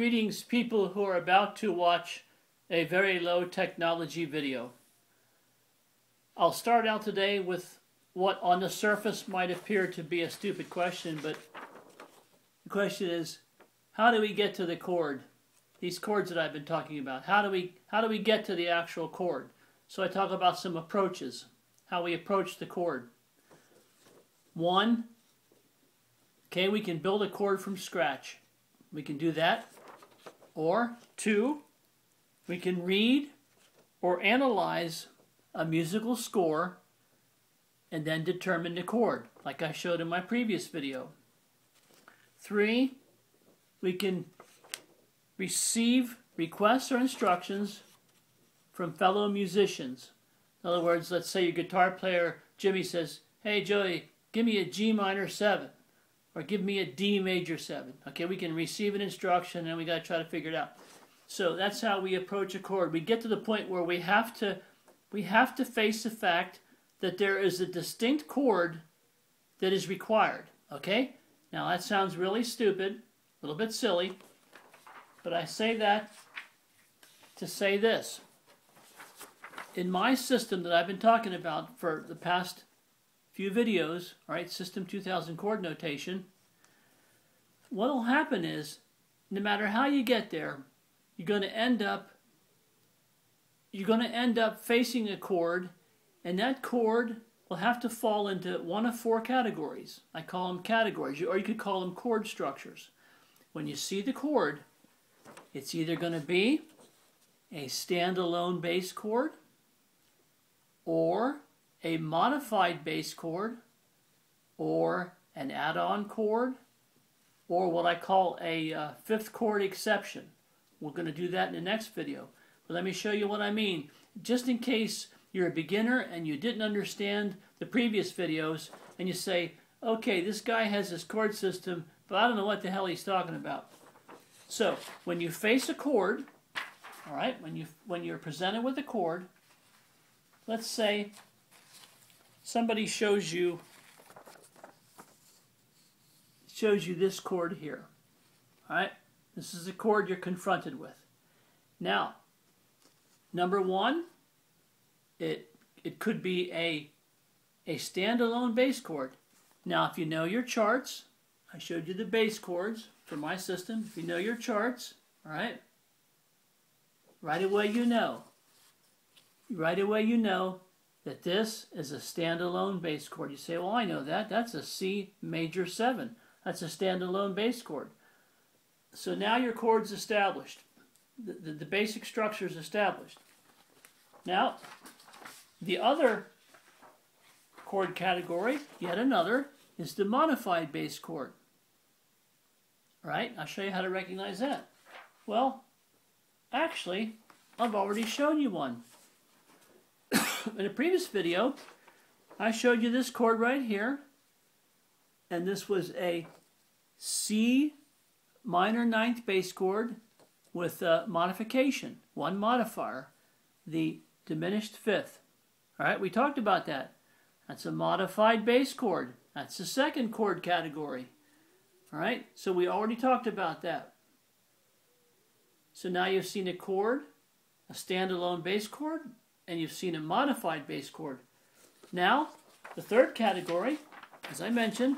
Greetings, people who are about to watch a very low technology video. I'll start out today with what on the surface might appear to be a stupid question, but the question is, how do we get to the chord? These chords that I've been talking about. How do we get to the actual chord? So I talk about some approaches, how we approach the chord. One, okay, we can build a chord from scratch. We can do that. Or two, we can read or analyze a musical score and then determine the chord, like I showed in my previous video. Three, we can receive requests or instructions from fellow musicians. In other words, let's say your guitar player, Jimmy, says, "Hey Joey, give me a G minor 7. Or give me a D major 7. Okay, we can receive an instruction and we got to try to figure it out. So that's how we approach a chord. We get to the point where we have to face the fact that there is a distinct chord that is required. Okay? Now that sounds really stupid, a little bit silly, but I say that to say this. In my system that I've been talking about for the past few videos, all right, System 2000 chord notation, what will happen is, no matter how you get there, you're going to end up facing a chord, and that chord will have to fall into one of four categories. I call them categories, or you could call them chord structures. When you see the chord, it's either going to be a standalone bass chord, or a modified bass chord, or an add-on chord, or what I call a fifth chord exception. We're going to do that in the next video. But let me show you what I mean. Just in case you're a beginner and you didn't understand the previous videos, and you say, okay, this guy has this chord system, but I don't know what the hell he's talking about. So, when you face a chord, all right, when you're presented with a chord, let's say somebody shows you this chord here. All right? This is the chord you're confronted with. Now, number one, it could be a standalone bass chord. Now, if you know your charts, I showed you the bass chords for my system. If you know your charts, all right, right away you know that this is a standalone bass chord. You say, well, I know that. That's a C major 7. That's a standalone bass chord. So now your chord's established. The basic structure is established. Now, the other chord category, yet another, is the modified bass chord. All right? I'll show you how to recognize that. Well, actually, I've already shown you one. In a previous video, I showed you this chord right here, and this was a C minor 9th bass chord with a modification, one modifier, the diminished 5th. All right, we talked about that. That's a modified bass chord. That's the second chord category. All right, so we already talked about that. So now you've seen a chord, a standalone bass chord, and you've seen a modified bass chord. Now, the third category, as I mentioned,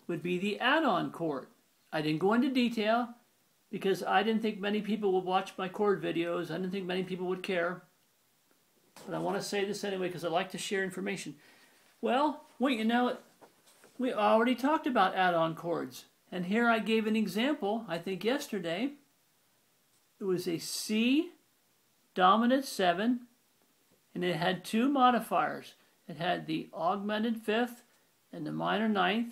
would be the add-on chord. I didn't go into detail because I didn't think many people would watch my chord videos. I didn't think many people would care. But I want to say this anyway because I like to share information. Well, wait, you know it. We already talked about add-on chords. And here I gave an example, I think yesterday. It was a C dominant 7, and it had two modifiers. It had the augmented 5th and the minor 9th.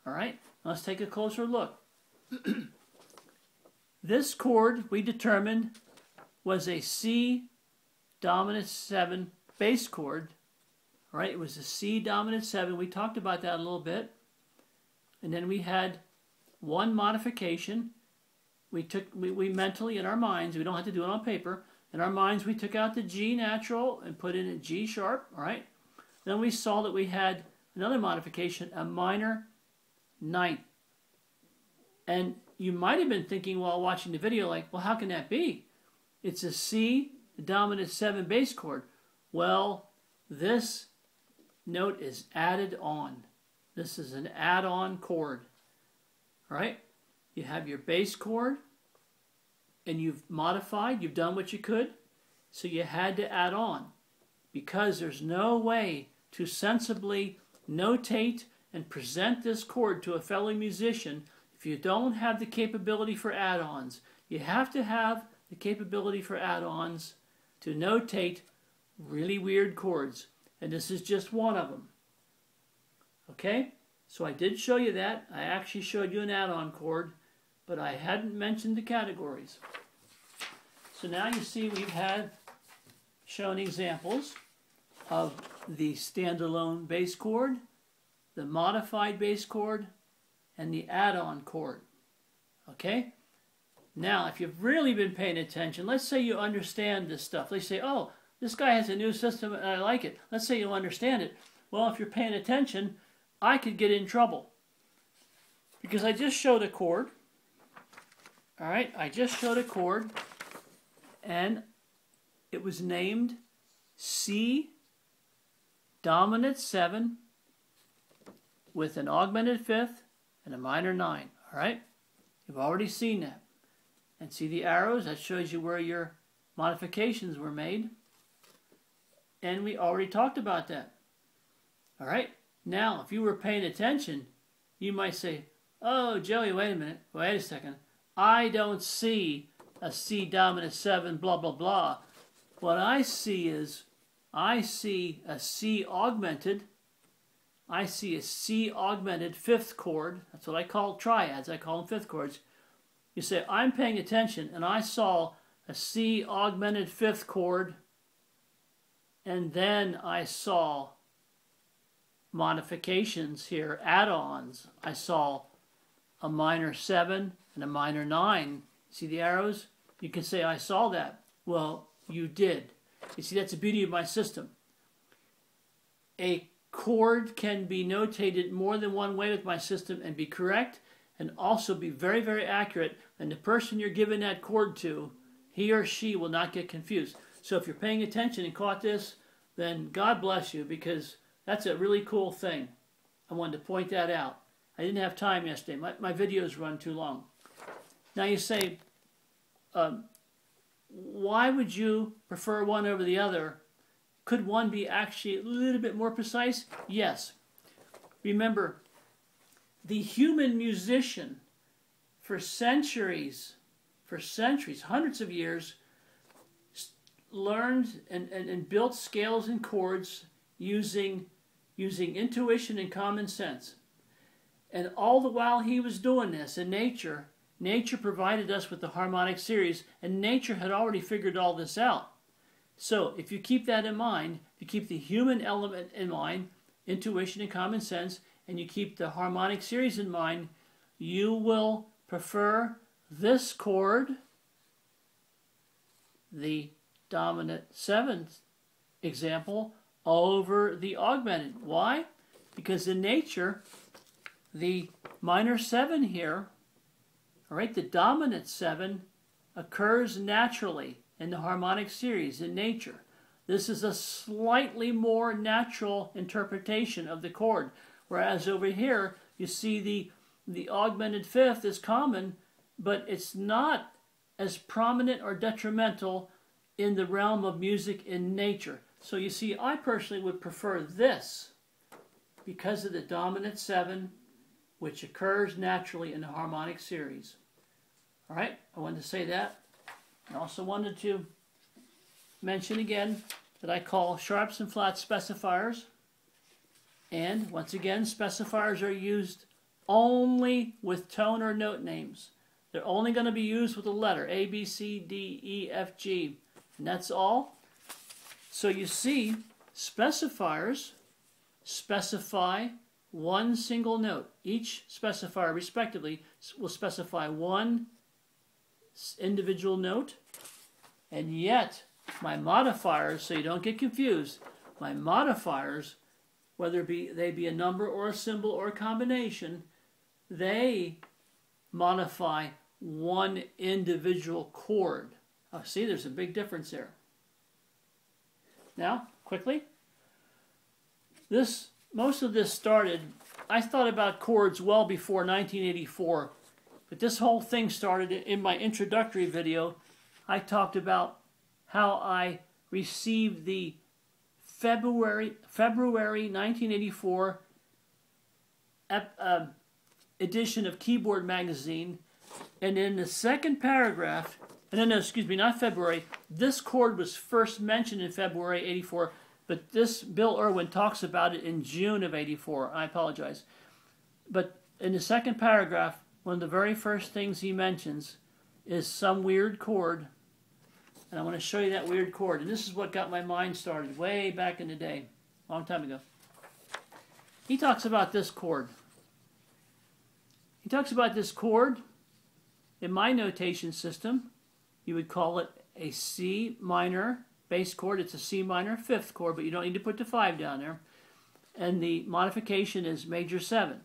All right, let's take a closer look. This chord we determined was a C dominant 7 bass chord. All right, it was a C dominant 7. We talked about that a little bit. And then we had one modification. We mentally, in our minds, we don't have to do it on paper. In our minds, we took out the G natural and put in a G sharp, all right? Then we saw that we had another modification, a minor ninth. And you might have been thinking while watching the video, like, well, how can that be? It's a C, the dominant 7 bass chord. Well, this note is added on. This is an add-on chord. All right? You have your bass chord, and you've modified, you've done what you could, so you had to add on, because there's no way to sensibly notate and present this chord to a fellow musician if you don't have the capability for add-ons. You have to have the capability for add-ons to notate really weird chords, and this is just one of them. Okay? So I did show you that. I actually showed you an add-on chord, but I hadn't mentioned the categories. So now you see we've had shown examples of the standalone bass chord, the modified bass chord, and the add-on chord. Okay? Now, if you've really been paying attention, let's say you understand this stuff. Let's say, oh, this guy has a new system and I like it. Let's say you understand it. Well, if you're paying attention, I could get in trouble, because I just showed a chord. All right, I just showed a chord, and it was named C dominant 7 with an augmented fifth and a minor 9. All right, you've already seen that. And see the arrows? That shows you where your modifications were made. And we already talked about that. All right, now if you were paying attention, you might say, oh, Joey, wait a minute, wait a second. I don't see a C dominant 7, blah, blah, blah. What I see is, I see a C augmented. I see a C augmented fifth chord. That's what I call triads. I call them fifth chords. You say, I'm paying attention, and I saw a C augmented fifth chord, and then I saw modifications here, add-ons. I saw a minor 7 and a minor 9. See the arrows? You can say, I saw that. Well, you did. You see, that's the beauty of my system. A chord can be notated more than one way with my system and be correct, and also be very, very accurate. And the person you're giving that chord to, he or she will not get confused. So if you're paying attention and caught this, then God bless you, because that's a really cool thing. I wanted to point that out. I didn't have time yesterday. My videos run too long. Now you say, why would you prefer one over the other? Could one be actually a little bit more precise? Yes. Remember, the human musician for centuries, hundreds of years, learned and built scales and chords using intuition and common sense. And all the while he was doing this in nature provided us with the harmonic series, and nature had already figured all this out. So if you keep that in mind, if you keep the human element in mind, intuition and common sense, and you keep the harmonic series in mind, you will prefer this chord, the dominant 7th example, over the augmented. Why? Because in nature, the minor 7 here, all right, the dominant 7 occurs naturally in the harmonic series in nature. This is a slightly more natural interpretation of the chord, whereas over here you see the augmented fifth is common, but it's not as prominent or detrimental in the realm of music in nature. So you see, I personally would prefer this because of the dominant 7, which occurs naturally in the harmonic series. All right, I wanted to say that. I also wanted to mention again that I call sharps and flats specifiers. And once again, specifiers are used only with tone or note names. They're only going to be used with a letter, A, B, C, D, E, F, G. And that's all. So you see, specifiers specify one single note. Each specifier, respectively, will specify one individual note. And yet, my modifiers, so you don't get confused, my modifiers, whether they be a number or a symbol or a combination, they modify one individual chord. Oh, see, there's a big difference there. Now, quickly, most of this started, I thought about chords well before 1984, but this whole thing started in my introductory video. I talked about how I received the February 1984 edition of Keyboard magazine, and in the second paragraph, and no, excuse me, not February, this chord was first mentioned in February 84, but this Bill Irwin talks about it in June of 84. I apologize. But in the second paragraph, one of the very first things he mentions is some weird chord, and I want to show you that weird chord. And this is what got my mind started way back in the day, a long time ago. He talks about this chord. He talks about this chord. In my notation system, you would call it a C minor bass chord. It's a C minor fifth chord, but you don't need to put the 5 down there. And the modification is major 7.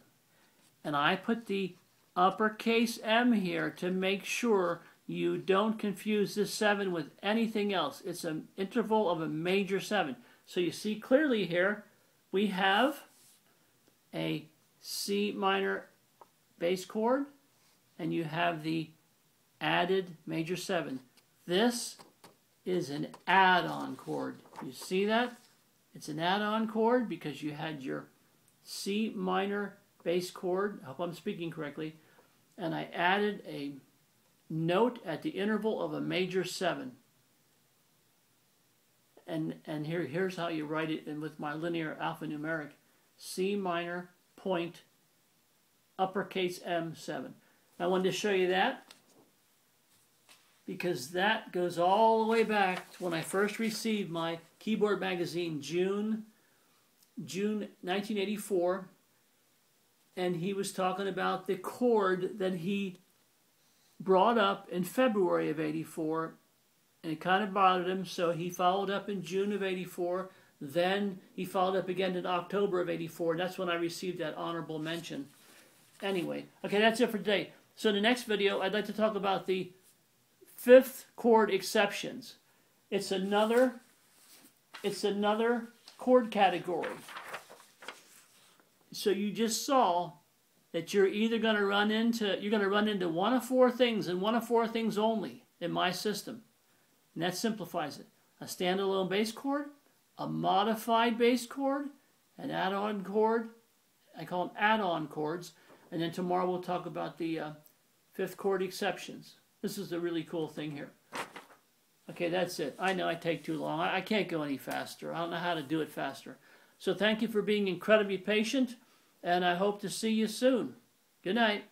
And I put the uppercase M here to make sure you don't confuse this 7 with anything else. It's an interval of a major 7. So you see clearly here, we have a C minor bass chord, and you have the added major 7. This is an add-on chord. You see that? It's an add-on chord because you had your C minor bass chord, I hope I'm speaking correctly, and I added a note at the interval of a major 7. And here's how you write it in with my linear alphanumeric. C minor point uppercase M7. I wanted to show you that because that goes all the way back to when I first received my Keyboard magazine, June 1984, and he was talking about the chord that he brought up in February of 84, and it kind of bothered him, so he followed up in June of 84, then he followed up again in October of 84, and that's when I received that honorable mention. Anyway, okay, that's it for today. So in the next video, I'd like to talk about the 5th chord exceptions. It's another chord category. So you just saw that you're either going to run into one of 4 things and one of 4 things only in my system. And that simplifies it. A standalone bass chord, a modified bass chord, an add-on chord. I call them add-on chords. And then tomorrow we'll talk about the 5th chord exceptions. This is the really cool thing here. Okay, that's it. I know I take too long. I can't go any faster. I don't know how to do it faster. So thank you for being incredibly patient, and I hope to see you soon. Good night.